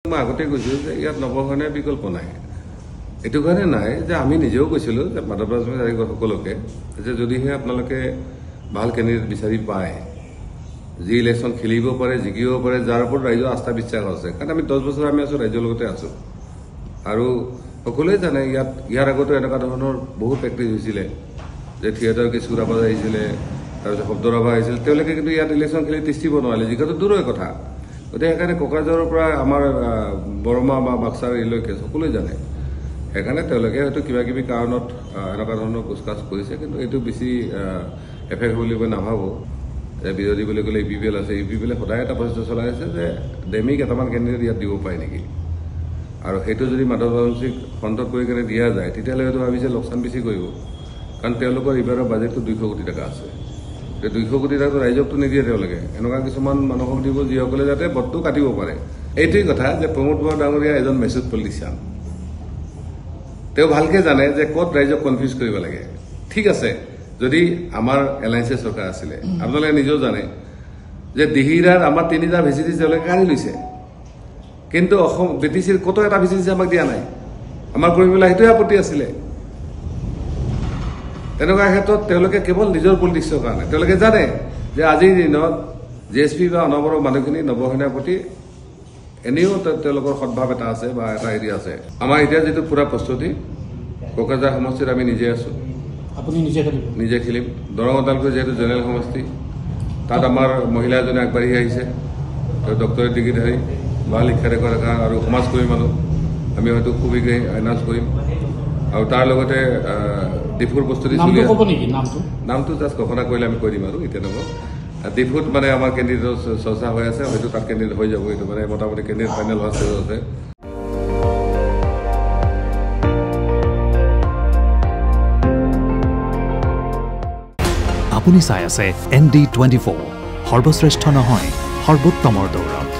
মই আগতে কৈছোঁ যে ইয়াত নৱসেনাৰ বিকল্প নাই। এইটো কাৰণে নাই যে আমি নিজেও কৈছিলোঁ যে মাধৱ সকলোকে যে যদিহে আপোনালোকে ভাল কেণ্ডিডেট বিচাৰি পায়, যি ইলেকশ্যন খেলিব পাৰে, জিকিব পাৰে, যাৰ ওপৰত ৰাইজৰ আস্থা বিশ্বাস আছে। কাৰণ আমি 10 বছৰ আমি আছোঁ, ৰাইজৰ লগতে আছোঁ। আৰু সকলোৱে জানে ইয়াৰ আগতো এনেকুৱা ধৰণৰ বহুত প্ৰেক্টিচ হৈছিলে যে থিয়েটাৰ কেঁচুৰাবাজ আহিছিলে, তাৰপিছত শব্দৰাভা আহিছিল। তেওঁলোকে কিন্তু ইয়াত ইলেকশ্যন খেলি তিষ্ঠিব নোৱাৰিলে, যিহেতু দূৰৰে কথা। গতিকে সেইকাৰণে কোকৰাঝাৰৰ পৰা আমাৰ বৰমা বা বাক্সাৰ এইলৈকে সকলোৱে জানে। সেইকাৰণে তেওঁলোকে হয়তো কিবা কিবি কাৰণত এনেকুৱা ধৰণৰ কোচকাচ কৰিছে, কিন্তু এইটো বেছি এফেক্ট বুলি মই নাভাবোঁ। যে বিৰোধী বুলি ক'লে UPPL আছে, UPPL সদায় এটা প্ৰচেষ্টা চলাই আছে যে ডেমি কেইটামান কেণ্ডিডেট ইয়াত দিব পাৰে নেকি। আৰু সেইটো যদি মাধৱ সিংক ফ্ৰণ্টত কৰি কেনে দিয়া যায়, তেতিয়াহ'লে হয়তো ভাবিছে লোকচান বেছি কৰিব। কাৰণ তেওঁলোকৰ এইবাৰৰ বাজেটটো 200 কোটি টকা আছে। 200 কোটি টকাটো ৰাইজকতো নিদিয়ে তেওঁলোকে, এনেকুৱা কিছুমান মানুহক দিব যিসকলে যাতে ভোটটো কাটিব পাৰে। এইটোৱেই কথা যে প্ৰমোদ বৰা ডাঙৰীয়া এজন মেচুড পলিটিচিয়ান। তেওঁ ভালকৈ জানে যে ক'ত ৰাইজক কনফিউজ কৰিব লাগে। ঠিক আছে, যদি আমাৰ এলায়েন্সে চৰকাৰ আছিলে, আপোনালোকে নিজেও জানে যে দিহিৰাৰ আমাৰ 3টা ভিচিটি তেওঁলোকে কাঢ়ি লৈছে, কিন্তু অসম BTCৰ ক'তো এটা ভিচিটি আমাক দিয়া নাই। আমাৰ কৰিবলৈ সেইটোৱে আপত্তি আছিলে। তেনেকুৱা ক্ষেত্ৰত তেওঁলোকে কেৱল নিজৰ পলিটিক্সৰ কাৰণে তেওঁলোকে জানে যে আজিৰ দিনত JSP বা অনবৰৰ মানুহখিনি নৱসেনাৰ প্ৰতি এনেও তেওঁলোকৰ সদ্ভাৱ এটা আছে বা এটা হেৰি আছে। আমাৰ এতিয়া যিটো পুৰা প্ৰস্তুতি, কোকৰাঝাৰ সমষ্টিত আমি নিজে আছোঁ, নিজে খেলিম। দৰং ওদালগুৰি যিহেতু জেনেৰেল সমষ্টি, তাত আমাৰ মহিলা এজনী আগবাঢ়ি আহিছে, তেওঁ ডক্টৰেট ডিগ্ৰীধাৰী, ভাল শিক্ষা দেখা আৰু সমাজকৰ্মী মানুহ। আমি হয়তো সুবিধা এনাউন্স কৰিম। আৰু তাৰ লগতে ডিফুৰ প্ৰস্তুতি চলি আছে। নামটো জাষ্ট ঘোষণা কৰিলে আমি কৈ দিম আৰু এতিয়া নকওঁ। ডিফুত মানে আমাৰ কেণ্ডিডেটৰ চৰ্চা হৈ আছে, হয়তো তাত কেণ্ডিডেট হৈ যাব। এইটো মানে মোটামুটি কেণ্ডিডেট ফাইনেল হোৱাৰ ষ্টেজত আছে। আপুনি চাই আছে ND24, সৰ্বশ্ৰেষ্ঠ নহয় সৰ্বোত্তমৰ দৌৰত।